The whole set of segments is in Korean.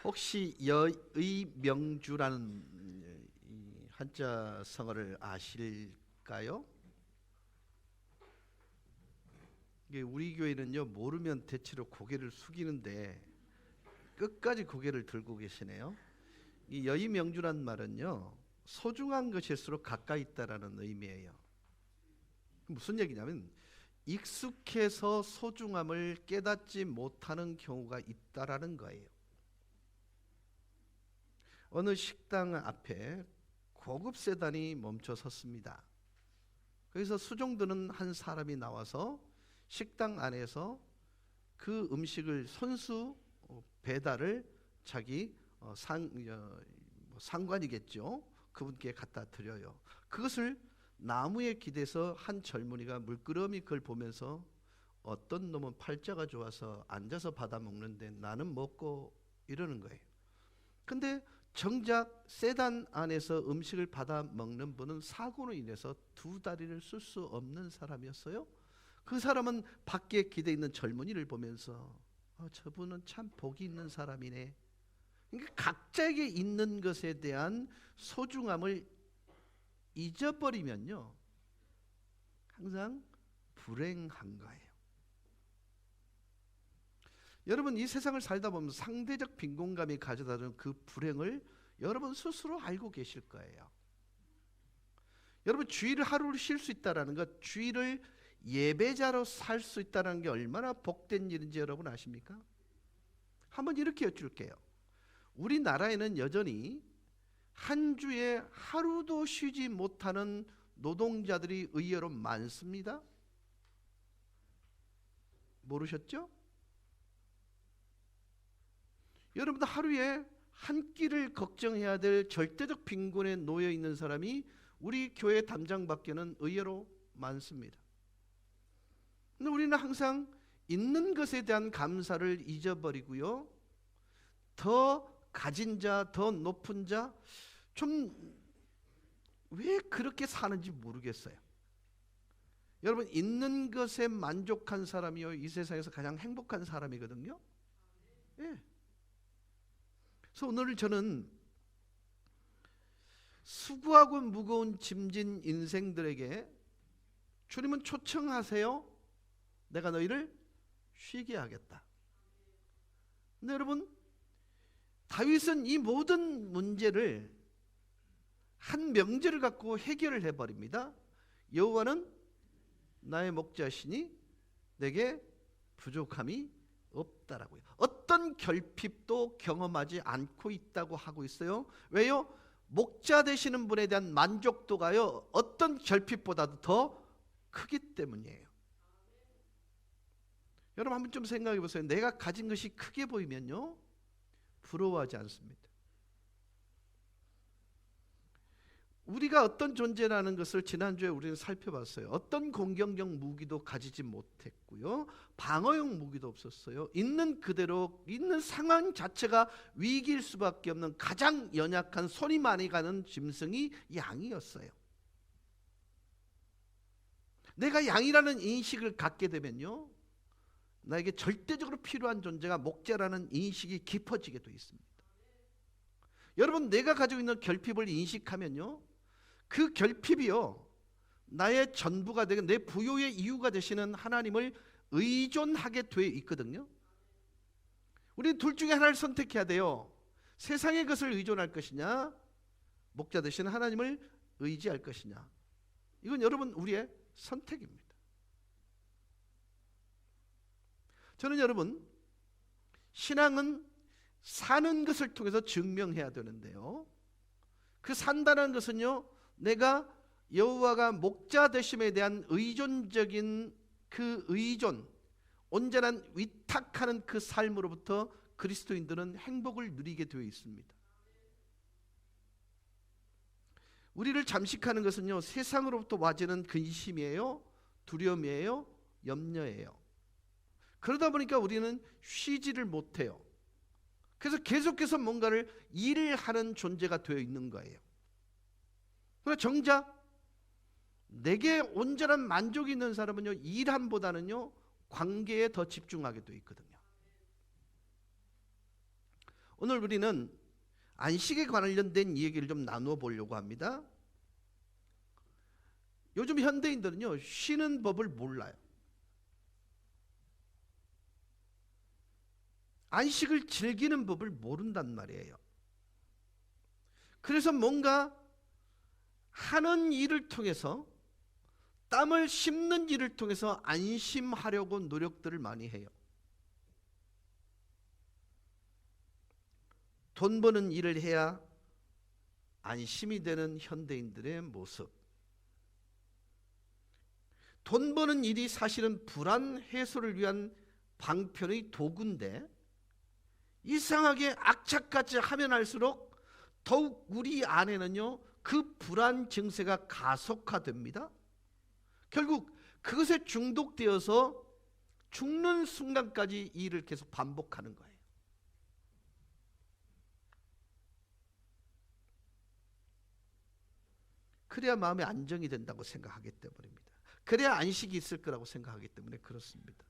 혹시 여의명주라는 이 한자 성어를 아실까요? 이게 우리 교회는요, 모르면 대체로 고개를 숙이는데 끝까지 고개를 들고 계시네요. 이 여의명주란 말은요, 소중한 것일수록 가까이 있다라는 의미예요. 무슨 얘기냐면 익숙해서 소중함을 깨닫지 못하는 경우가 있다라는 거예요. 어느 식당 앞에 고급 세단이 멈춰 섰습니다. 거기서 수종드는 한 사람이 나와서 식당 안에서 그 음식을 손수 배달을 자기 상관이겠죠. 그분께 갖다 드려요. 그것을 나무에 기대서 한 젊은이가 물끄러미 그걸 보면서 어떤 놈은 팔자가 좋아서 앉아서 받아 먹는데 나는 먹고 이러는 거예요. 근데 정작 세단 안에서 음식을 받아 먹는 분은 사고로 인해서 두 다리를 쓸 수 없는 사람이었어요. 그 사람은 밖에 기대 있는 젊은이를 보면서 저분은 참 복이 있는 사람이네. 그러니까 각자에게 있는 것에 대한 소중함을 잊어버리면요, 항상 불행한 거예요. 여러분, 이 세상을 살다 보면 상대적 빈곤감이 가져다주는 그 불행을 여러분 스스로 알고 계실 거예요. 여러분, 주일을 하루를 쉴 수 있다는 것, 주일을 예배자로 살 수 있다는 게 얼마나 복된 일인지 여러분 아십니까? 한번 이렇게 여쭐게요. 우리나라에는 여전히 한 주에 하루도 쉬지 못하는 노동자들이 의외로 많습니다. 모르셨죠? 여러분도 하루에 한 끼를 걱정해야 될 절대적 빈곤에 놓여 있는 사람이 우리 교회 담장 밖에는 의외로 많습니다. 근데 우리는 항상 있는 것에 대한 감사를 잊어버리고요, 더 가진 자, 더 높은 자, 좀 왜 그렇게 사는지 모르겠어요. 여러분, 있는 것에 만족한 사람이요, 이 세상에서 가장 행복한 사람이거든요. 예. 그래서 오늘 저는 수고하고 무거운 짐진 인생들에게 주님은 초청하세요. 내가 너희를 쉬게 하겠다. 근데 여러분, 다윗은 이 모든 문제를 한 명제를 갖고 해결을 해버립니다. 여호와는 나의 목자시니 내게 부족함이 없다라고요. 어떤 결핍도 경험하지 않고 있다고 하고 있어요. 왜요? 목자 되시는 분에 대한 만족도가요, 어떤 결핍보다도 더 크기 때문이에요. 여러분, 한번 좀 생각해 보세요. 내가 가진 것이 크게 보이면요, 부러워하지 않습니다. 우리가 어떤 존재라는 것을 지난주에 우리는 살펴봤어요. 어떤 공격적 무기도 가지지 못했고요, 방어용 무기도 없었어요. 있는 그대로, 있는 상황 자체가 위기일 수밖에 없는 가장 연약한, 손이 많이 가는 짐승이 양이었어요. 내가 양이라는 인식을 갖게 되면요, 나에게 절대적으로 필요한 존재가 목자라는 인식이 깊어지게 되어 있습니다. 여러분, 내가 가지고 있는 결핍을 인식하면요, 그 결핍이요, 나의 전부가 되고 내 부요의 이유가 되시는 하나님을 의존하게 되어 있거든요. 우리는 둘 중에 하나를 선택해야 돼요. 세상의 것을 의존할 것이냐, 목자 되시는 하나님을 의지할 것이냐. 이건 여러분 우리의 선택입니다. 저는 여러분, 신앙은 사는 것을 통해서 증명해야 되는데요, 그 산다는 것은요, 내가 여호와가 목자 되심에 대한 의존적인 그 의존, 온전한 위탁하는 그 삶으로부터 그리스도인들은 행복을 누리게 되어 있습니다. 우리를 잠식하는 것은요, 세상으로부터 와지는 근심이에요, 두려움이에요, 염려예요. 그러다 보니까 우리는 쉬지를 못해요. 그래서 계속해서 뭔가를 일을 하는 존재가 되어 있는 거예요. 그러나 정작 내게 온전한 만족이 있는 사람은요, 일함보다는요 관계에 더 집중하게 되어 있거든요. 오늘 우리는 안식에 관련된 얘기를 좀 나누어 보려고 합니다. 요즘 현대인들은요, 쉬는 법을 몰라요. 안식을 즐기는 법을 모른단 말이에요. 그래서 뭔가 하는 일을 통해서, 땀을 씹는 일을 통해서 안심하려고 노력들을 많이 해요. 돈 버는 일을 해야 안심이 되는 현대인들의 모습. 돈 버는 일이 사실은 불안 해소를 위한 방편의 도구인데, 이상하게 악착같이 하면 할수록 더욱 우리 안에는요, 그 불안 증세가 가속화됩니다. 결국 그것에 중독되어서 죽는 순간까지 이 일을 계속 반복하는 거예요. 그래야 마음의 안정이 된다고 생각하기 때문입니다. 그래야 안식이 있을 거라고 생각하기 때문에 그렇습니다.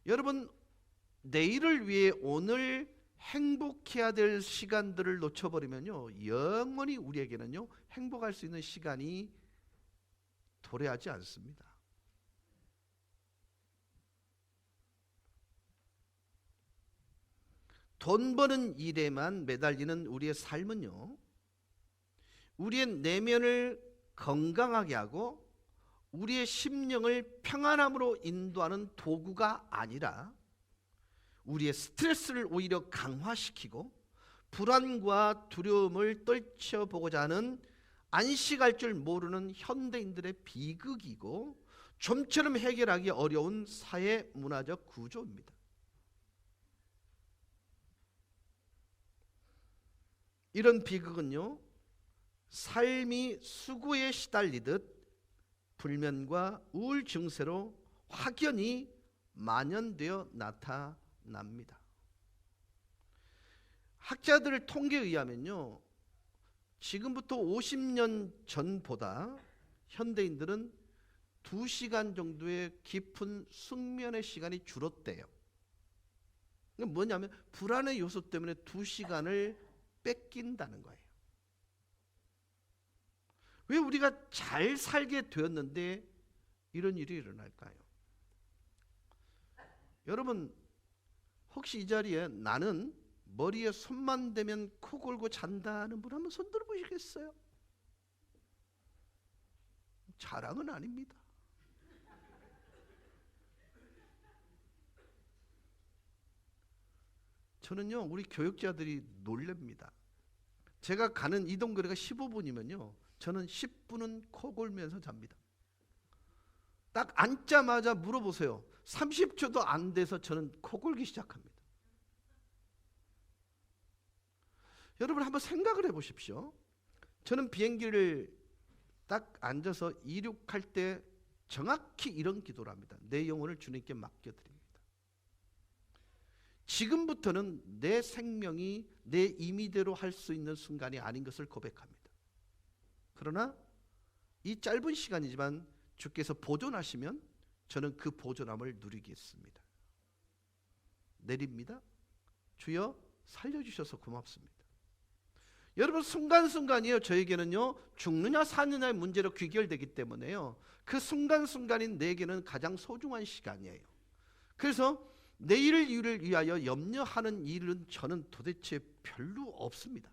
여러분, 내일을 위해 오늘 행복해야 될 시간들을 놓쳐버리면요, 영원히 우리에게는요, 행복할 수 있는 시간이 도래하지 않습니다. 돈 버는 일에만 매달리는 우리의 삶은요, 우리의 내면을 건강하게 하고 우리의 심령을 평안함으로 인도하는 도구가 아니라 우리의 스트레스를 오히려 강화시키고 불안과 두려움을 떨쳐보고자 하는 안식할 줄 모르는 현대인들의 비극이고 좀처럼 해결하기 어려운 사회 문화적 구조입니다. 이런 비극은요, 삶이 수고에 시달리듯 불면과 우울 증세로 확연히 만연되어 나타납니다. 학자들 통계에 의하면요, 지금부터 50년 전보다 현대인들은 2시간 정도의 깊은 숙면의 시간이 줄었대요. 뭐냐면 불안의 요소 때문에 2시간을 뺏긴다는 거예요. 왜 우리가 잘 살게 되었는데 이런 일이 일어날까요? 여러분, 혹시 이 자리에 나는 머리에 손만 대면 코 골고 잔다는 분 한번 손 들어보시겠어요? 자랑은 아닙니다. 저는요, 우리 교육자들이 놀랍니다. 제가 가는 이동거리가 15분이면요, 저는 10분은 코 골면서 잡니다. 딱 앉자마자 물어보세요. 30초도 안 돼서 저는 코 골기 시작합니다. 여러분 한번 생각을 해보십시오. 저는 비행기를 딱 앉아서 이륙할 때 정확히 이런 기도를 합니다. 내 영혼을 주님께 맡겨드립니다. 지금부터는 내 생명이 내 임의대로 할 수 있는 순간이 아닌 것을 고백합니다. 그러나 이 짧은 시간이지만 주께서 보존하시면 저는 그 보존함을 누리겠습니다. 내립니다. 주여 살려주셔서 고맙습니다. 여러분, 순간순간이요, 저에게는요, 죽느냐 사느냐의 문제로 귀결되기 때문에요, 그 순간순간이 내게는 가장 소중한 시간이에요. 그래서 내일을 위하여 염려하는 일은 저는 도대체 별로 없습니다.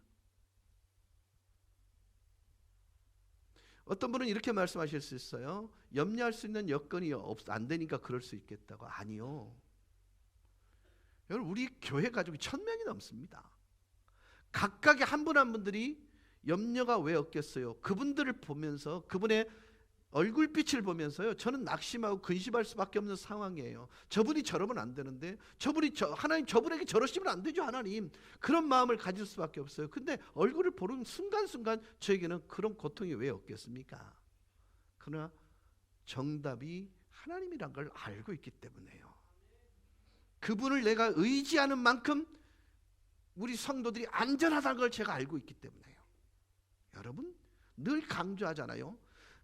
어떤 분은 이렇게 말씀하실 수 있어요. 염려할 수 있는 여건이 안 되니까 그럴 수 있겠다고. 아니요. 여러분, 우리 교회 가족이 1000명이 넘습니다. 각각의 한 분 한 분들이 염려가 왜 없겠어요? 그분들을 보면서, 그분의 얼굴빛을 보면서요, 저는 낙심하고 근심할 수밖에 없는 상황이에요. 저분이 저러면 안 되는데, 하나님 저분에게 저러시면 안 되죠, 하나님. 그런 마음을 가질 수밖에 없어요. 근데 얼굴을 보는 순간순간 저에게는 그런 고통이 왜 없겠습니까? 그러나 정답이 하나님이란 걸 알고 있기 때문에요. 그분을 내가 의지하는 만큼 우리 성도들이 안전하다는 걸 제가 알고 있기 때문에요. 여러분, 늘 강조하잖아요.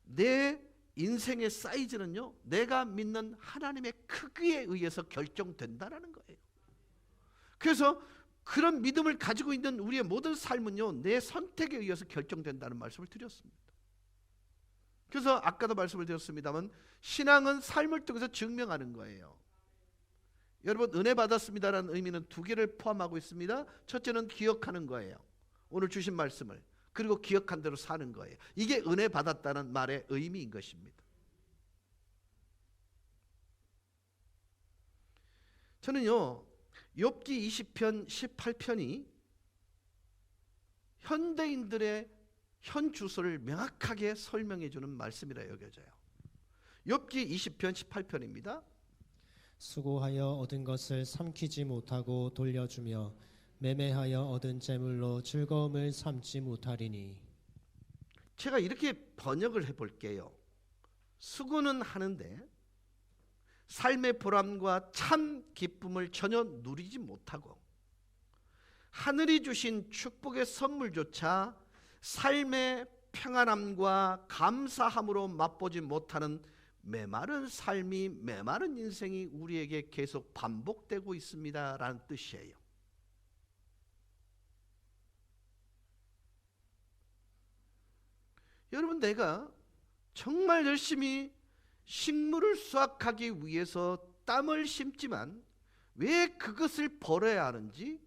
내 인생의 사이즈는요, 내가 믿는 하나님의 크기에 의해서 결정된다라는 거예요. 그래서 그런 믿음을 가지고 있는 우리의 모든 삶은요, 내 선택에 의해서 결정된다는 말씀을 드렸습니다. 그래서 아까도 말씀을 드렸습니다만 신앙은 삶을 통해서 증명하는 거예요. 여러분, 은혜 받았습니다라는 의미는 두 개를 포함하고 있습니다. 첫째는 기억하는 거예요. 오늘 주신 말씀을. 그리고 기억한 대로 사는 거예요. 이게 은혜 받았다는 말의 의미인 것입니다. 저는요, 욥기 20편 18편이 현대인들의 현 주소를 명확하게 설명해 주는 말씀이라 여겨져요. 욥기 20편 18편입니다. 수고하여 얻은 것을 삼키지 못하고 돌려주며 매매하여 얻은 재물로 즐거움을 삼지 못하리니. 제가 이렇게 번역을 해볼게요. 수고는 하는데 삶의 보람과 참 기쁨을 전혀 누리지 못하고 하늘이 주신 축복의 선물조차 삶의 평안함과 감사함으로 맛보지 못하는 메마른 삶이, 메마른 인생이 우리에게 계속 반복되고 있습니다 라는 뜻이에요. 여러분, 내가 정말 열심히 식물을 수확하기 위해서 땀을 심지만 왜 그것을 벌어야 하는지,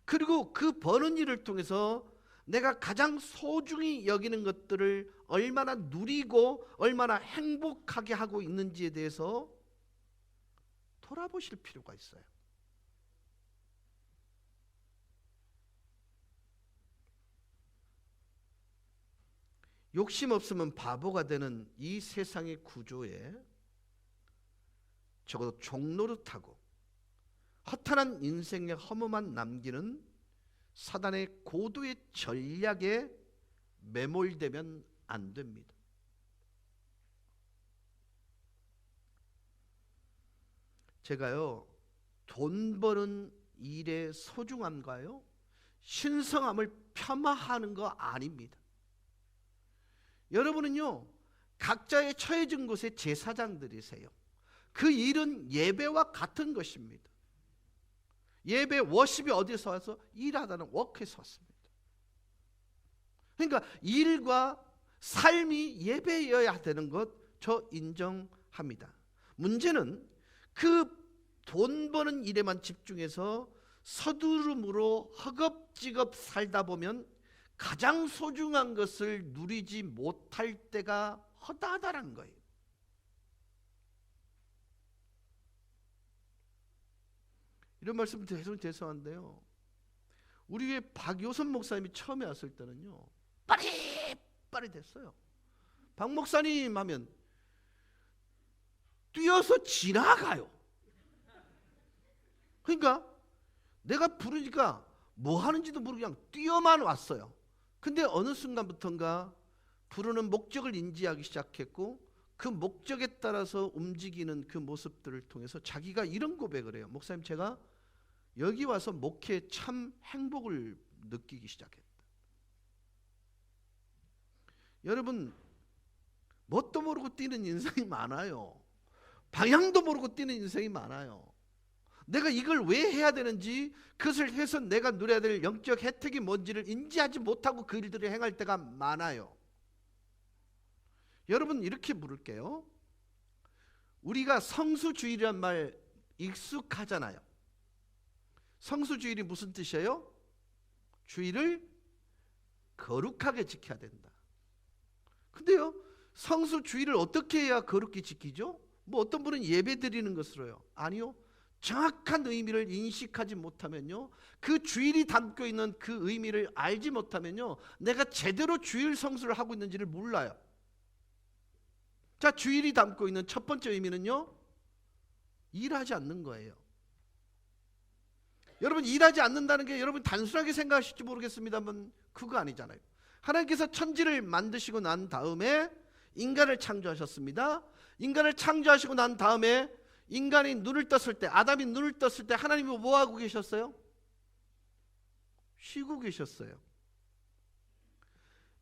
그리고 그 버는 일을 통해서 내가 가장 소중히 여기는 것들을 얼마나 누리고 얼마나 행복하게 하고 있는지에 대해서 돌아보실 필요가 있어요. 욕심 없으면 바보가 되는 이 세상의 구조에 적어도 종노릇하고 허탄한 인생의 허무만 남기는 사단의 고도의 전략에 매몰되면 안 됩니다. 제가요, 돈 버는 일의 소중함과요 신성함을 폄하하는 거 아닙니다. 여러분은요, 각자의 처해진 곳의 제사장들이세요. 그 일은 예배와 같은 것입니다. 예배, 워십이 어디서 와서? 일하다는 워크에서 왔습니다. 그러니까 일과 삶이 예배여야 되는 것, 저 인정합니다. 문제는 그 돈 버는 일에만 집중해서 서두름으로 허겁지겁 살다 보면 가장 소중한 것을 누리지 못할 때가 허다하다는 거예요. 이런 말씀 죄송한데요, 우리 교회 박요선 목사님이 처음에 왔을 때는요 빠릿빠릿했어요. 박 목사님 하면 뛰어서 지나가요. 그러니까 내가 부르니까 뭐 하는지도 모르고 그냥 뛰어만 왔어요. 근데 어느 순간부터인가 부르는 목적을 인지하기 시작했고, 그 목적에 따라서 움직이는 그 모습들을 통해서 자기가 이런 고백을 해요. 목사님, 제가 여기 와서 목회에 참 행복을 느끼기 시작했다. 여러분, 뭣도 모르고 뛰는 인생이 많아요. 방향도 모르고 뛰는 인생이 많아요. 내가 이걸 왜 해야 되는지, 그것을 해서 내가 누려야 될 영적 혜택이 뭔지를 인지하지 못하고 그 일들을 행할 때가 많아요. 여러분, 이렇게 물을게요. 우리가 성수주의란 말 익숙하잖아요. 성수주일이 무슨 뜻이에요? 주일을 거룩하게 지켜야 된다. 근데요, 성수주일을 어떻게 해야 거룩히 지키죠? 뭐 어떤 분은 예배 드리는 것으로요. 아니요, 정확한 의미를 인식하지 못하면요, 그 주일이 담고 있는 그 의미를 알지 못하면요, 내가 제대로 주일 성수를 하고 있는지를 몰라요. 자, 주일이 담고 있는 첫 번째 의미는요, 일하지 않는 거예요. 여러분, 일하지 않는다는 게 여러분 단순하게 생각하실지 모르겠습니다만 그거 아니잖아요. 하나님께서 천지를 만드시고 난 다음에 인간을 창조하셨습니다. 인간을 창조하시고 난 다음에 인간이 눈을 떴을 때, 아담이 눈을 떴을 때 하나님이 뭐 하고 계셨어요? 쉬고 계셨어요.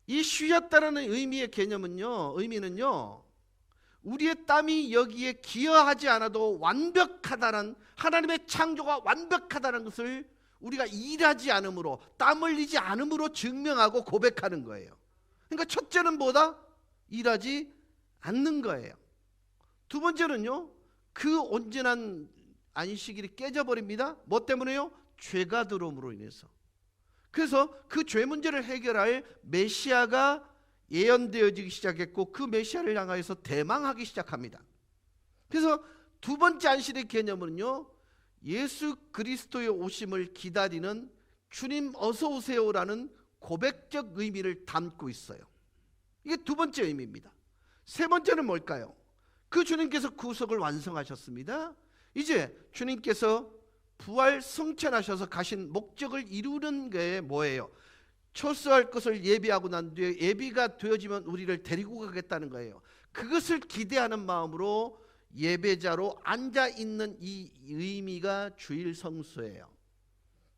이 쉬었다라는 의미의 개념은요, 의미는요, 우리의 땀이 여기에 기여하지 않아도 완벽하다는, 하나님의 창조가 완벽하다는 것을 우리가 일하지 않음으로, 땀 흘리지 않음으로 증명하고 고백하는 거예요. 그러니까 첫째는 뭐다? 일하지 않는 거예요. 두 번째는요, 그 온전한 안식일이 깨져버립니다. 뭐 때문에요? 죄가 들어옴으로 인해서. 그래서 그 죄 문제를 해결할 메시아가 예언되어지기 시작했고, 그 메시아를 향하여서 대망하기 시작합니다. 그래서 두 번째 안식일의 개념은요, 예수 그리스도의 오심을 기다리는 주님 어서 오세요라는 고백적 의미를 담고 있어요. 이게 두 번째 의미입니다. 세 번째는 뭘까요? 그 주님께서 구속을 완성하셨습니다. 이제 주님께서 부활 승천하셔서 가신 목적을 이루는 게 뭐예요? 철수할 것을 예비하고 난 뒤에 예비가 되어지면 우리를 데리고 가겠다는 거예요. 그것을 기대하는 마음으로 예배자로 앉아있는 이 의미가 주일 성수예요.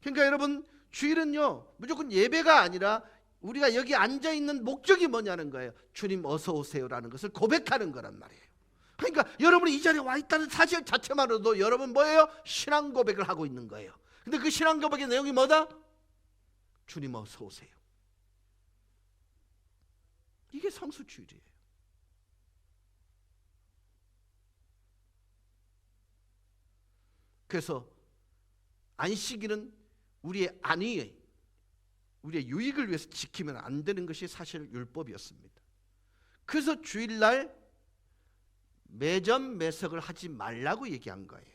그러니까 여러분, 주일은요 무조건 예배가 아니라 우리가 여기 앉아있는 목적이 뭐냐는 거예요. 주님 어서 오세요라는 것을 고백하는 거란 말이에요. 그러니까 여러분이 이 자리에 와 있다는 사실 자체만으로도 여러분 뭐예요? 신앙 고백을 하고 있는 거예요. 근데 그 신앙 고백의 내용이 뭐다? 주님 어서 오세요. 이게 성수주일이에요. 그래서 안식일은 우리의 안위에, 우리의 유익을 위해서 지키면 안 되는 것이 사실 율법이었습니다. 그래서 주일날 매점 매석을 하지 말라고 얘기한 거예요.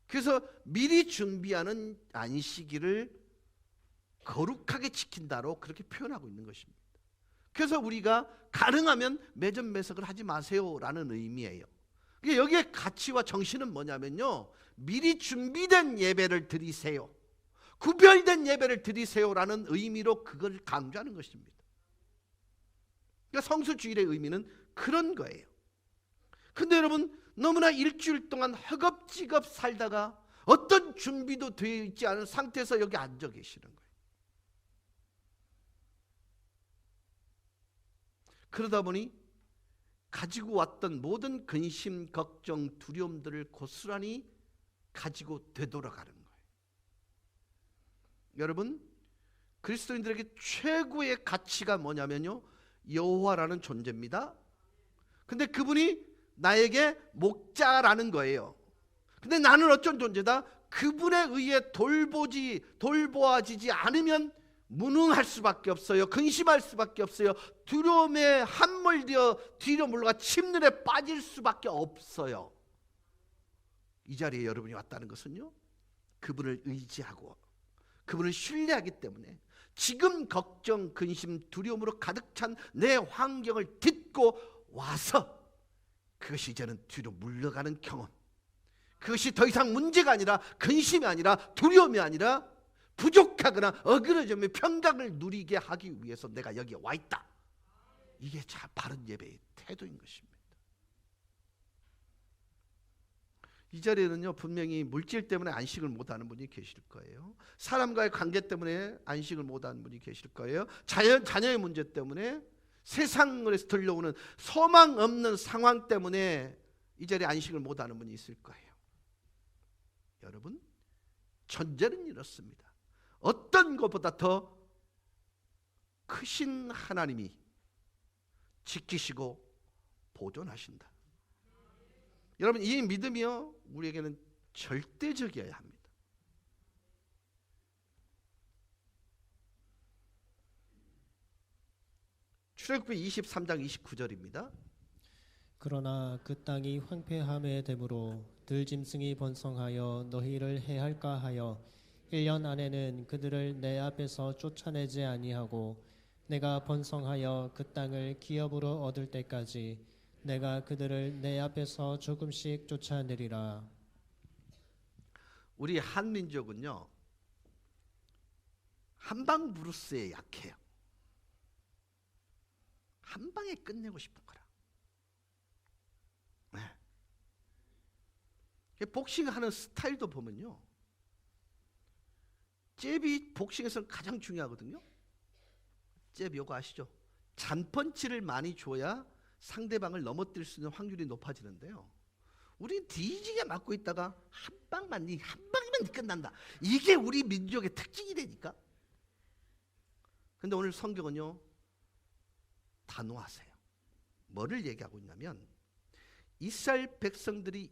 그래서 미리 준비하는 안식일을 거룩하게 지킨다로 그렇게 표현하고 있는 것입니다. 그래서 우리가 가능하면 매점 매석을 하지 마세요라는 의미예요. 여기에 가치와 정신은 뭐냐면요, 미리 준비된 예배를 드리세요, 구별된 예배를 드리세요라는 의미로 그걸 강조하는 것입니다. 그러니까 성수주일의 의미는 그런 거예요. 근데 여러분, 너무나 일주일 동안 허겁지겁 살다가 어떤 준비도 되어 있지 않은 상태에서 여기 앉아 계시는 거예요. 그러다 보니 가지고 왔던 모든 근심, 걱정, 두려움들을 고스란히 가지고 되돌아가는 거예요. 여러분, 그리스도인들에게 최고의 가치가 뭐냐면요, 여호와라는 존재입니다. 근데 그분이 나에게 목자라는 거예요. 근데 나는 어떤 존재다? 그분에 의해 돌보아지지 않으면 무능할 수밖에 없어요. 근심할 수밖에 없어요. 두려움에 함몰되어 뒤로 물러가 침륜에 빠질 수밖에 없어요. 이 자리에 여러분이 왔다는 것은요, 그분을 의지하고 그분을 신뢰하기 때문에 지금 걱정, 근심, 두려움으로 가득 찬 내 환경을 딛고 와서 그것이 이제는 뒤로 물러가는 경험, 그것이 더 이상 문제가 아니라, 근심이 아니라, 두려움이 아니라 부족하거나 어그러짐의 평강을 누리게 하기 위해서 내가 여기에 와 있다. 이게 참 바른 예배의 태도인 것입니다. 이 자리에는요, 분명히 물질 때문에 안식을 못하는 분이 계실 거예요. 사람과의 관계 때문에 안식을 못하는 분이 계실 거예요. 자녀의 문제 때문에, 세상에서 들려오는 소망 없는 상황 때문에 이 자리에 안식을 못하는 분이 있을 거예요. 여러분, 전제는 이렇습니다. 어떤 것보다 더 크신 하나님이 지키시고 보존하신다. 여러분, 이 믿음이요, 우리에게는 절대적이어야 합니다. 출애굽기 23장 29절입니다. 그러나 그 땅이 황폐함에 되므로 들짐승이 번성하여 너희를 해할까 하여 1년 안에는 그들을 내 앞에서 쫓아내지 아니하고 내가 번성하여 그 땅을 기업으로 얻을 때까지 내가 그들을 내 앞에서 조금씩 쫓아내리라. 우리 한민족은요, 한방 브루스에 약해요. 한 방에 끝내고 싶은 거라. 네. 복싱하는 스타일도 보면요, 잽이 복싱에서는 가장 중요하거든요. 잽 요거 아시죠? 잔펀치를 많이 줘야 상대방을 넘어뜨릴 수 있는 확률이 높아지는데요. 우리 뒤지게 맞고 있다가 한 방이면 끝난다. 이게 우리 민족의 특징이 되니까. 근데 오늘 성경은요, 단호하세요. 뭐를 얘기하고 있냐면 이스라엘 백성들이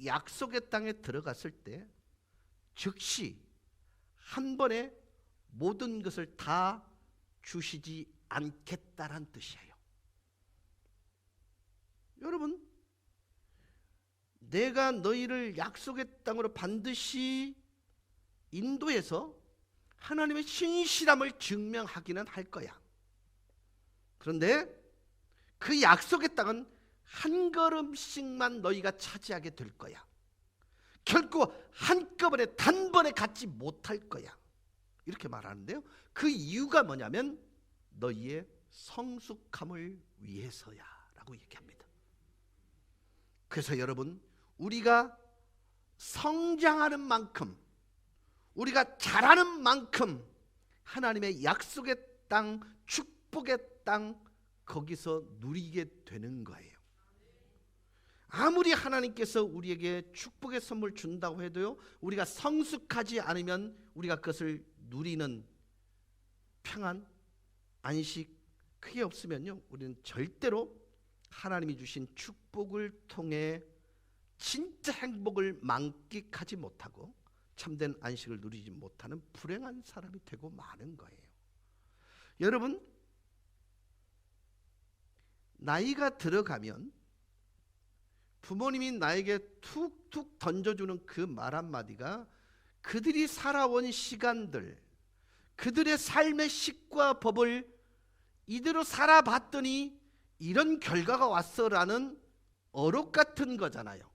약속의 땅에 들어갔을 때 즉시 한 번에 모든 것을 다 주시지 않겠다란 뜻이에요. 여러분, 내가 너희를 약속의 땅으로 반드시 인도해서 하나님의 신실함을 증명하기는 할 거야. 그런데 그 약속의 땅은 한 걸음씩만 너희가 차지하게 될 거야. 결코 한꺼번에 단번에 갖지 못할 거야. 이렇게 말하는데요. 그 이유가 뭐냐면 너희의 성숙함을 위해서야 라고 얘기합니다. 그래서 여러분, 우리가 성장하는 만큼, 우리가 자라는 만큼 하나님의 약속의 땅, 축복의 땅, 거기서 누리게 되는 거예요. 아무리 하나님께서 우리에게 축복의 선물 준다고 해도요, 우리가 성숙하지 않으면 우리가 그것을 누리는 평안, 안식, 그게 없으면요, 우리는 절대로 하나님이 주신 축복을 통해 진짜 행복을 만끽하지 못하고 참된 안식을 누리지 못하는 불행한 사람이 되고 마는 거예요. 여러분, 나이가 들어가면 부모님이 나에게 툭툭 던져주는 그 말 한마디가 그들이 살아온 시간들, 그들의 삶의 식과 법을 이대로 살아봤더니 이런 결과가 왔어라는 어록 같은 거잖아요.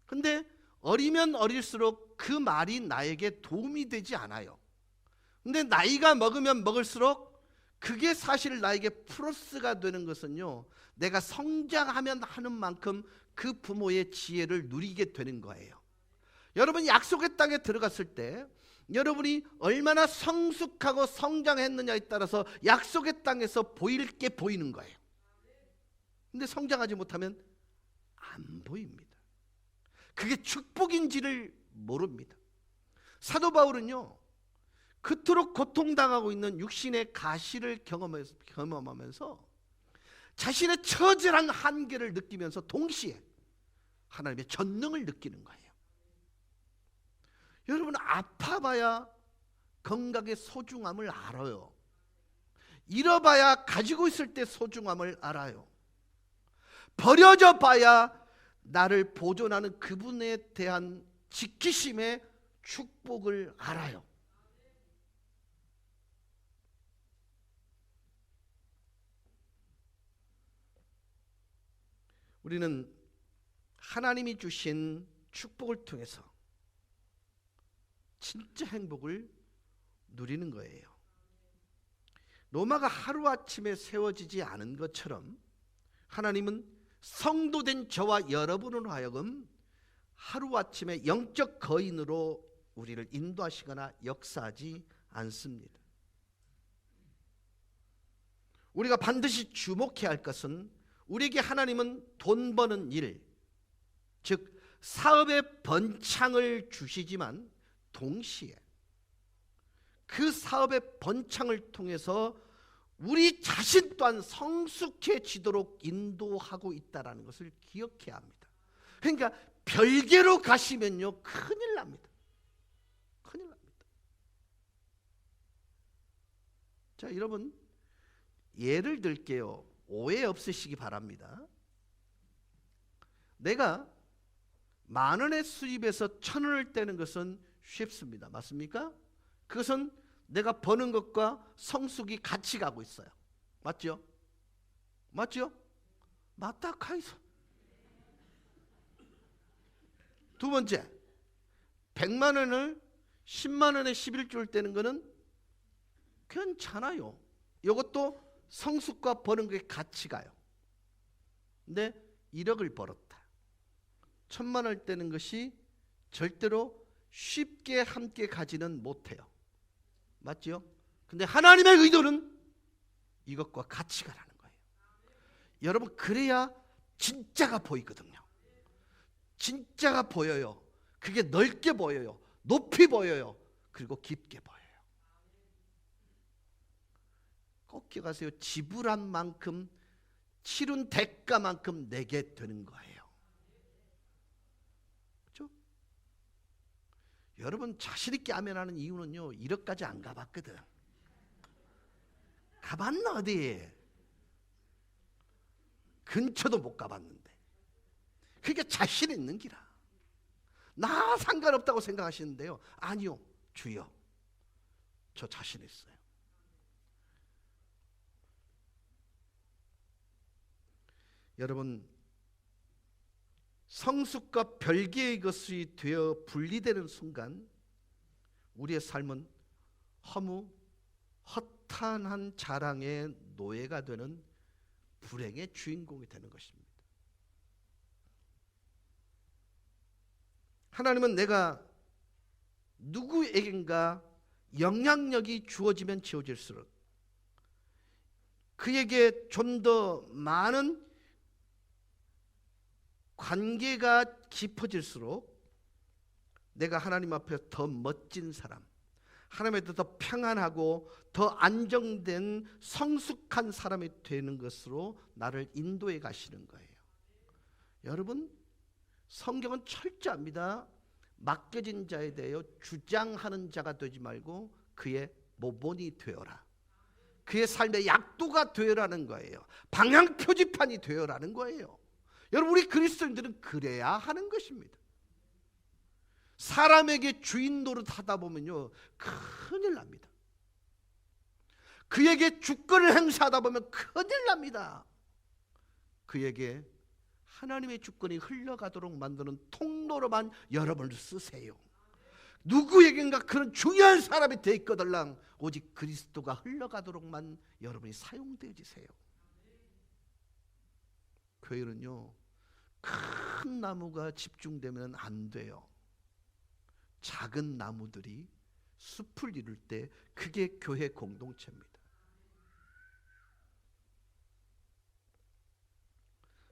근데 어리면 어릴수록 그 말이 나에게 도움이 되지 않아요. 근데 나이가 먹으면 먹을수록 그게 사실 나에게 플러스가 되는 것은요, 내가 성장하면 하는 만큼 그 부모의 지혜를 누리게 되는 거예요. 여러분, 약속의 땅에 들어갔을 때 여러분이 얼마나 성숙하고 성장했느냐에 따라서 약속의 땅에서 보일 게 보이는 거예요. 근데 성장하지 못하면 안 보입니다. 그게 축복인지를 모릅니다. 사도 바울은요, 그토록 고통당하고 있는 육신의 가시를 경험하면서 자신의 처절한 한계를 느끼면서 동시에 하나님의 전능을 느끼는 거예요. 여러분, 아파봐야 건강의 소중함을 알아요. 잃어봐야 가지고 있을 때 소중함을 알아요. 버려져 봐야 나를 보존하는 그분에 대한 지키심의 축복을 알아요. 우리는 하나님이 주신 축복을 통해서 진짜 행복을 누리는 거예요. 로마가 하루아침에 세워지지 않은 것처럼 하나님은 성도된 저와 여러분으로 하여금 하루아침에 영적 거인으로 우리를 인도하시거나 역사하지 않습니다. 우리가 반드시 주목해야 할 것은 우리에게 하나님은 돈 버는 일, 즉 사업의 번창을 주시지만 동시에 그 사업의 번창을 통해서 우리 자신 또한 성숙해지도록 인도하고 있다는 것을 기억해야 합니다. 그러니까 별개로 가시면요, 큰일 납니다. 큰일 납니다. 자, 여러분, 예를 들게요. 오해 없으시기 바랍니다. 내가 10,000원의 수입에서 1,000원을 떼는 것은 쉽습니다. 맞습니까? 그것은 내가 버는 것과 성숙이 같이 가고 있어요. 맞죠? 맞죠? 맞다 카이소. 두 번째, 100만 원을 10만 원에 11조를 떼는 거는 괜찮아요. 이것도 성숙과 버는 게 같이 가요. 근데 1억을 벌었다. 1,000만 원을 떼는 것이 절대로 쉽게 함께 가지는 못해요. 맞죠? 근데 하나님의 의도는 이것과 같이 가라는 거예요. 여러분, 그래야 진짜가 보이거든요. 진짜가 보여요. 그게 넓게 보여요. 높이 보여요. 그리고 깊게 보여요. 꼭 기억하세요. 지불한 만큼, 치른 대가만큼 내게 되는 거예요. 그렇죠? 여러분, 자신 있게 아멘하는 이유는요, 1억까지 안 가봤거든. 가봤나 어디? 근처도 못 가봤는데. 그게 자신 있는 기라. 나 상관없다고 생각하시는데요, 아니요, 주여, 저 자신 있어요. 여러분, 성숙과 별개의 것이 되어 분리되는 순간 우리의 삶은 허무 허탄한 자랑의 노예가 되는 불행의 주인공이 되는 것입니다. 하나님은 내가 누구에겐가 영향력이 주어지면 지어질수록 그에게 좀 더 많은 관계가 깊어질수록 내가 하나님 앞에 더 멋진 사람, 하나님한테 더 평안하고 더 안정된 성숙한 사람이 되는 것으로 나를 인도해 가시는 거예요. 여러분, 성경은 철저합니다. 맡겨진 자에 대하여 주장하는 자가 되지 말고 그의 모본이 되어라. 그의 삶의 약도가 되어라는 거예요. 방향 표지판이 되어라는 거예요. 여러분, 우리 그리스도인들은 그래야 하는 것입니다. 사람에게 주인 노릇하다 보면요, 큰일 납니다. 그에게 주권을 행사하다 보면 큰일 납니다. 그에게 하나님의 주권이 흘러가도록 만드는 통로로만 여러분을 쓰세요. 누구에겐가 그런 중요한 사람이 되있거들랑 오직 그리스도가 흘러가도록만 여러분이 사용되어지세요. 교회는요, 큰 나무가 집중되면 안 돼요. 작은 나무들이 숲을 이룰 때 그게 교회 공동체입니다.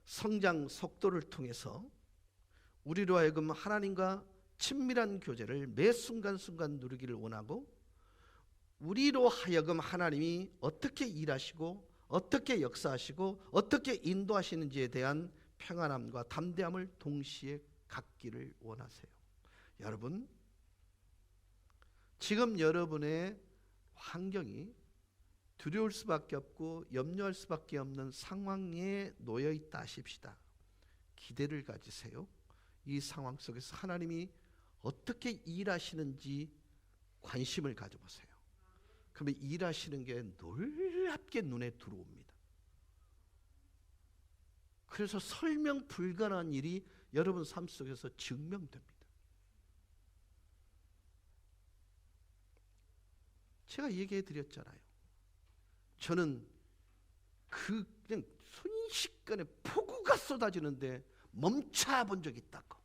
성장 속도를 통해서 우리로 하여금 하나님과 친밀한 교제를 매 순간순간 누리기를 원하고, 우리로 하여금 하나님이 어떻게 일하시고 어떻게 역사하시고 어떻게 인도하시는지에 대한 평안함과 담대함을 동시에 갖기를 원하세요. 여러분, 지금 여러분의 환경이 두려울 수밖에 없고 염려할 수밖에 없는 상황에 놓여 있다 하십시다. 기대를 가지세요. 이 상황 속에서 하나님이 어떻게 일하시는지 관심을 가져보세요. 그러면 일하시는 게 놀랍게 눈에 들어옵니다. 그래서 설명 불가능한 일이 여러분 삶 속에서 증명됩니다. 제가 얘기해 드렸잖아요. 저는 그냥 순식간에 폭우가 쏟아지는데 멈춰 본 적이 있다고.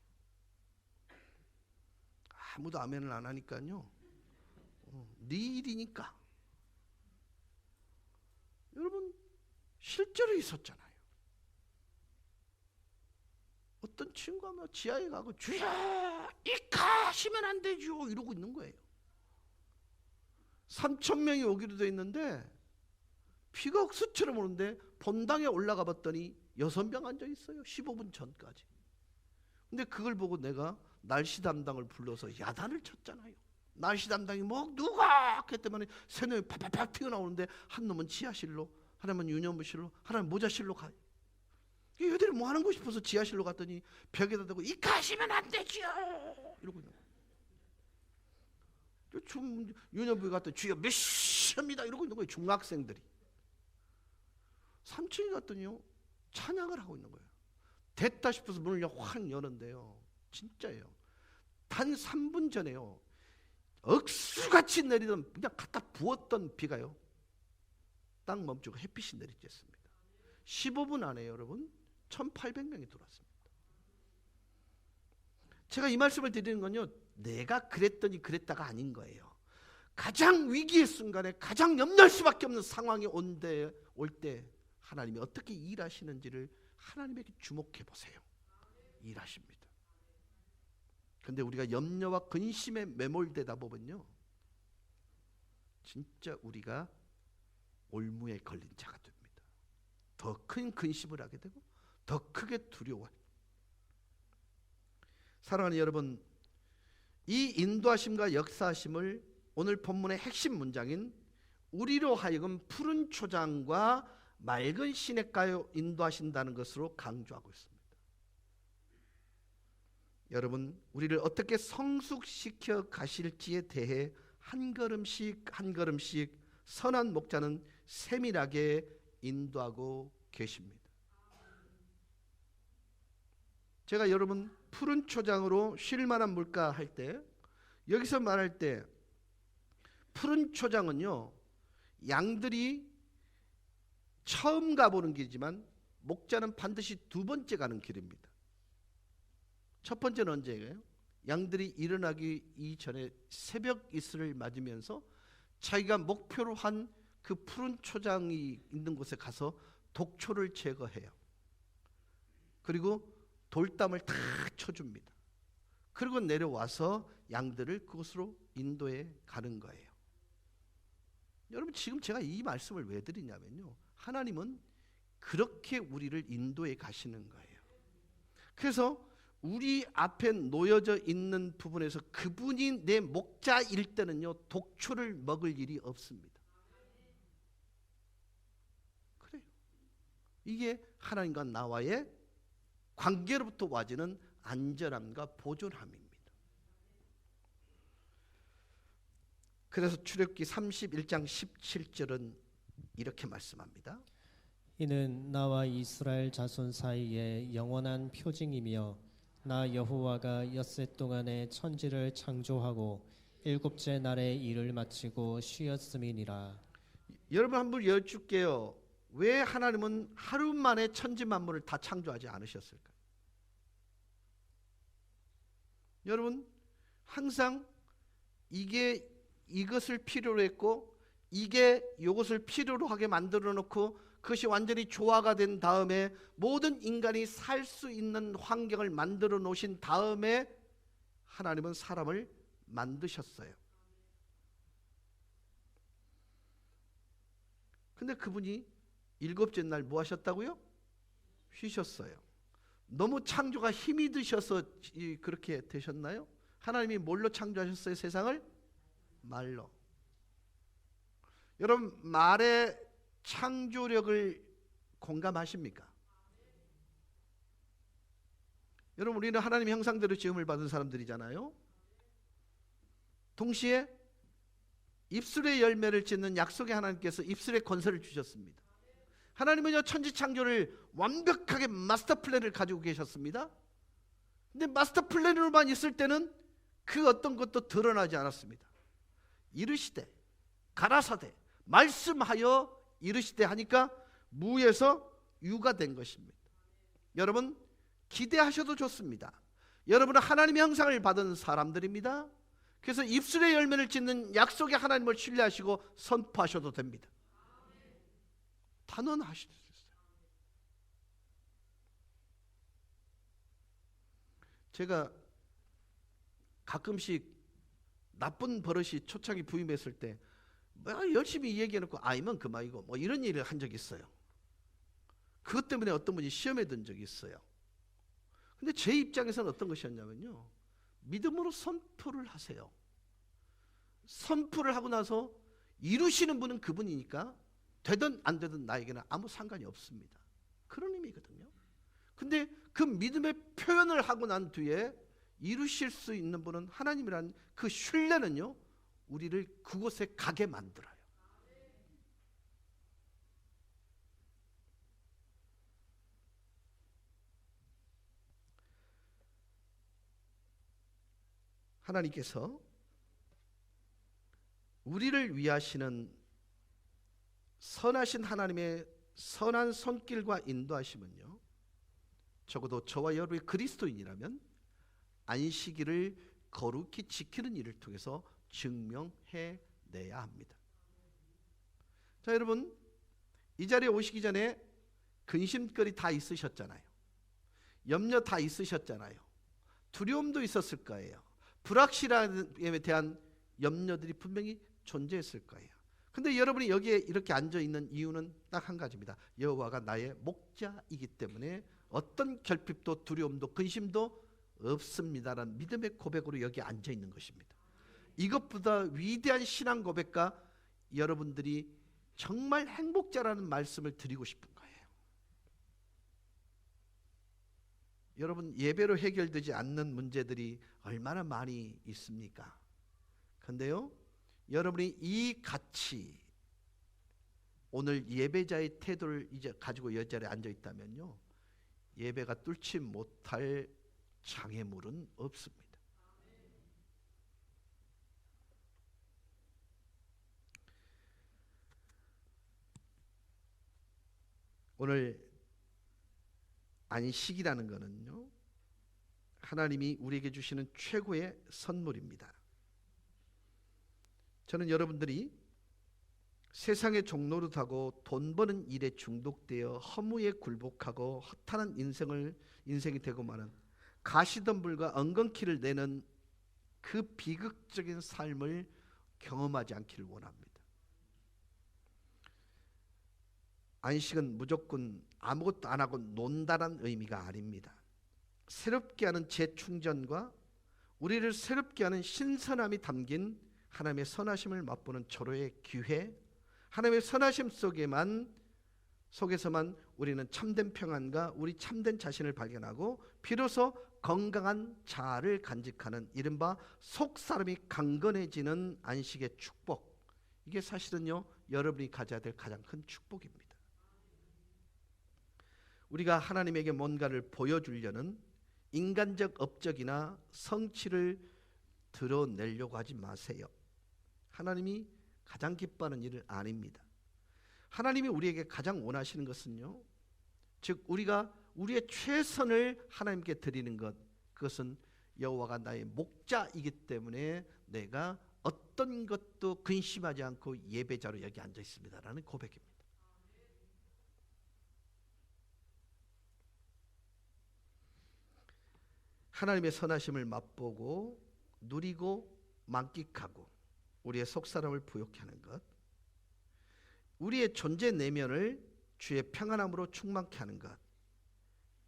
아무도 아멘을 안 하니까요. 네 일이니까. 여러분, 실제로 있었잖아요. 어떤 친구가 지하에 가고 주야 이카시면 안 되죠 이러고 있는 거예요. 3,000명이 오기로 돼 있는데 비가 억수처럼 오는데 본당에 올라가 봤더니 6명 앉아 있어요. 15분 전까지. 근데 그걸 보고 내가 날씨 담당을 불러서 야단을 쳤잖아요. 날씨 담당이 뭐 누가 했더니 세 놈이 팍팍팍 튀어나오는데 한 놈은 지하실로, 하나는 유년부실로, 하나는 모자실로 가요. 얘들이 뭐 하는 거 싶어서 지하실로 갔더니 벽에다 대고 이 가시면 안 되지요 이러고 있는 거예요. 유년부에 갔더니 주여 몇 시입니다 이러고 있는 거예요. 중학생들이. 3층에 갔더니요, 찬양을 하고 있는 거예요. 됐다 싶어서 문을 확 여는데요, 진짜예요. 단 3분 전에요, 억수같이 내리던 그냥 갖다 부었던 비가요 딱 멈추고 햇빛이 내리쬐습니다. 15분 안에 여러분 1,800명이 들어왔습니다. 제가 이 말씀을 드리는 건요, 내가 그랬더니 그랬다가 아닌 거예요. 가장 위기의 순간에 가장 염려할 수밖에 없는 상황이 올 때 하나님이 어떻게 일하시는지를 하나님에게 주목해 보세요. 일하십니다. 근데 우리가 염려와 근심에 매몰되다 보면요, 진짜 우리가 올무에 걸린 자가 됩니다. 더 큰 근심을 하게 되고 더 크게 두려워해요. 사랑하는 여러분, 이 인도하심과 역사하심을 오늘 본문의 핵심 문장인 우리로 하여금 푸른 초장과 맑은 시냇가로 인도하신다는 것으로 강조하고 있습니다. 여러분, 우리를 어떻게 성숙시켜 가실지에 대해 한 걸음씩 한 걸음씩 선한 목자는 세밀하게 인도하고 계십니다. 제가 여러분 푸른 초장으로 쉴 만한 물가 할 때, 여기서 말할 때 푸른 초장은요, 양들이 처음 가보는 길이지만 목자는 반드시 두 번째 가는 길입니다. 첫 번째는 언제예요? 양들이 일어나기 이전에 새벽 이슬을 맞으면서 자기가 목표로 한 그 푸른 초장이 있는 곳에 가서 독초를 제거해요. 그리고 돌담을 다 쳐줍니다. 그리고 내려와서 양들을 그곳으로 인도해 가는 거예요. 여러분, 지금 제가 이 말씀을 왜 드리냐면요, 하나님은 그렇게 우리를 인도해 가시는 거예요. 그래서 우리 앞에 놓여져 있는 부분에서 그분이 내 목자일 때는요, 독초를 먹을 일이 없습니다. 그래요. 이게 하나님과 나와의 관계로부터 와지는 안전함과 보존함입니다. 그래서 출애굽기 31장 17절은 이렇게 말씀합니다. 이는 나와 이스라엘 자손 사이에 영원한 표징이며 나 여호와가 엿새 동안에 천지를 창조하고 일곱째 날에 일을 마치고 쉬었음이니라. 여러분, 한번 여쭐게요. 왜 하나님은 하루 만에 천지 만물을 다 창조하지 않으셨을까요? 여러분, 항상 이게 이것을 필요로 했고 이게 이것을 필요로 하게 만들어 놓고 그것이 완전히 조화가 된 다음에 모든 인간이 살 수 있는 환경을 만들어 놓으신 다음에 하나님은 사람을 만드셨어요. 근데 그분이 일곱째 날 뭐 하셨다고요? 쉬셨어요. 너무 창조가 힘이 드셔서 그렇게 되셨나요? 하나님이 뭘로 창조하셨어요? 세상을? 말로. 여러분, 말의 창조력을 공감하십니까? 여러분, 우리는 하나님의 형상대로 지음을 받은 사람들이잖아요. 동시에 입술의 열매를 짓는 약속의 하나님께서 입술의 권세를 주셨습니다. 하나님은 천지 창조를 완벽하게 마스터 플랜을 가지고 계셨습니다. 근데 마스터 플랜으로만 있을 때는 그 어떤 것도 드러나지 않았습니다. 이르시되 가라사대 말씀하여 이르시되 하니까 무에서 유가 된 것입니다. 여러분, 기대하셔도 좋습니다. 여러분은 하나님의 형상을 받은 사람들입니다. 그래서 입술의 열매를 짓는 약속의 하나님을 신뢰하시고 선포하셔도 됩니다. 단언하실 수 있어요. 제가 가끔씩 나쁜 버릇이 초창기 부임했을 때 열심히 얘기해놓고 아니면 그만이고 뭐 이런 일을 한 적이 있어요. 그것 때문에 어떤 분이 시험에 든 적이 있어요. 근데 제 입장에서는 어떤 것이었냐면요, 믿음으로 선포를 하세요. 선포를 하고 나서 이루시는 분은 그분이니까 되든 안 되든 나에게는 아무 상관이 없습니다. 그런 의미거든요. 근데 그 믿음의 표현을 하고 난 뒤에 이루실 수 있는 분은 하나님이라는 그 신뢰는요, 우리를 그곳에 가게 만들어요. 하나님께서 우리를 위하시는 선하신 하나님의 선한 손길과 인도하심은요, 적어도 저와 여러분이 그리스도인이라면 안식일을 거룩히 지키는 일을 통해서 증명해내야 합니다. 자, 여러분, 이 자리에 오시기 전에 근심거리 다 있으셨잖아요. 염려 다 있으셨잖아요. 두려움도 있었을 거예요. 불확실함에 대한 염려들이 분명히 존재했을 거예요. 근데 여러분이 여기에 이렇게 앉아 있는 이유는 딱 한 가지입니다. 여호와가 나의 목자이기 때문에 어떤 결핍도 두려움도 근심도 없습니다라는 믿음의 고백으로 여기 앉아 있는 것입니다. 이것보다 위대한 신앙 고백과 여러분들이 정말 행복자라는 말씀을 드리고 싶은 거예요. 여러분, 예배로 해결되지 않는 문제들이 얼마나 많이 있습니까? 근데요, 여러분이 이 가치, 오늘 예배자의 태도를 이제 가지고 이 자리에 앉아 있다면요, 예배가 뚫지 못할 장애물은 없습니다. 오늘 안식이라는 것은요, 하나님이 우리에게 주시는 최고의 선물입니다. 저는 여러분들이 세상의 종노릇하고 돈 버는 일에 중독되어 허무에 굴복하고 허탄한 인생이 되고 마는 가시덤불과 엉겅퀴를 내는 그 비극적인 삶을 경험하지 않기를 원합니다. 안식은 무조건 아무것도 안 하고 논다란 의미가 아닙니다. 새롭게 하는 재충전과 우리를 새롭게 하는 신선함이 담긴 하나님의 선하심을 맛보는 절호의 기회, 하나님의 선하심 속에서만 우리는 참된 평안과 우리 참된 자신을 발견하고 비로소 건강한 자아를 간직하는 이른바 속사람이 강건해지는 안식의 축복, 이게 사실은요 여러분이 가져야 될 가장 큰 축복입니다. 우리가 하나님에게 뭔가를 보여주려는 인간적 업적이나 성취를 드러내려고 하지 마세요. 하나님이 가장 기뻐하는 일은 아닙니다. 하나님이 우리에게 가장 원하시는 것은요, 즉 우리가 우리의 최선을 하나님께 드리는 것, 그것은 여호와가 나의 목자이기 때문에 내가 어떤 것도 근심하지 않고 예배자로 여기 앉아 있습니다라는 고백입니다. 하나님의 선하심을 맛보고 누리고 만끽하고 우리의 속사람을 부욕케 하는 것, 우리의 존재 내면을 주의 평안함으로 충만케 하는 것,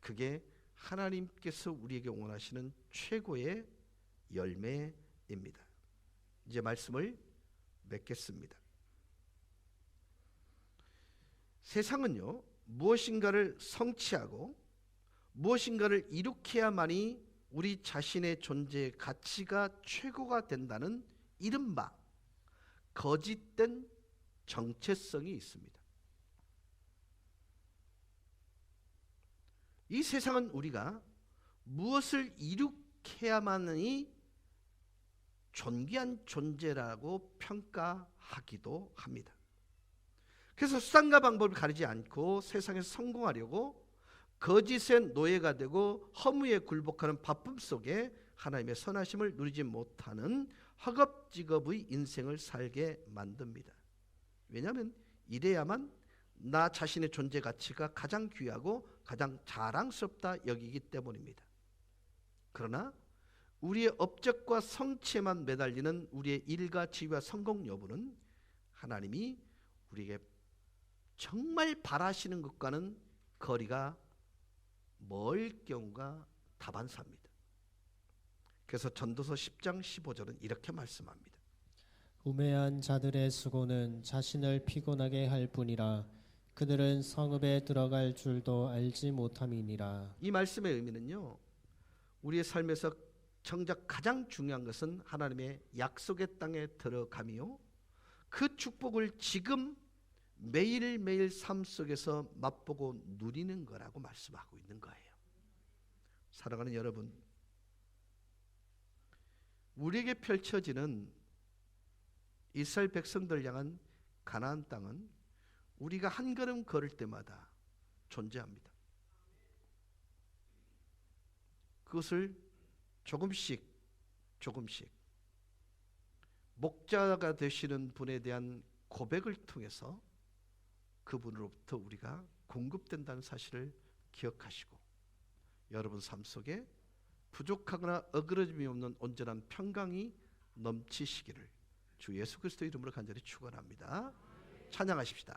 그게 하나님께서 우리에게 원하시는 최고의 열매입니다. 이제 말씀을 맺겠습니다. 세상은요 무엇인가를 성취하고 무엇인가를 이룩해야만이 우리 자신의 존재의 가치가 최고가 된다는 이른바 거짓된 정체성이 있습니다. 이 세상은 우리가 무엇을 이룩해야만이 존귀한 존재라고 평가하기도 합니다. 그래서 수단과 방법을 가리지 않고 세상에서 성공하려고 거짓의 노예가 되고 허무에 굴복하는 바쁨 속에 하나님의 선하심을 누리지 못하는 허겁지겁의 인생을 살게 만듭니다. 왜냐하면 이래야만 나 자신의 존재 가치가 가장 귀하고 가장 자랑스럽다 여기기 때문입니다. 그러나 우리의 업적과 성취에만 매달리는 우리의 일과 지위와 성공 여부는 하나님이 우리에게 정말 바라시는 것과는 거리가 멀 경우가 다반사입니다. 그래서 전도서 10장 15절은 이렇게 말씀합니다. 우매한 자들의 수고는 자신을 피곤하게 할 뿐이라 그들은 성읍에 들어갈 줄도 알지 못함이니라. 이 말씀의 의미는요, 우리의 삶에서 정작 가장 중요한 것은 하나님의 약속의 땅에 들어가며 그 축복을 지금 매일매일 삶 속에서 맛보고 누리는 거라고 말씀하고 있는 거예요. 사랑하는 여러분, 우리에게 펼쳐지는 이스라엘 백성들 향한 가나안 땅은 우리가 한 걸음 걸을 때마다 존재합니다. 그것을 조금씩 목자가 되시는 분에 대한 고백을 통해서 그분으로부터 우리가 공급된다는 사실을 기억하시고 여러분 삶 속에 부족하거나 어그러짐이 없는 온전한 평강이 넘치시기를 주 예수 그리스도 이름으로 간절히 축원합니다. 찬양하십시다.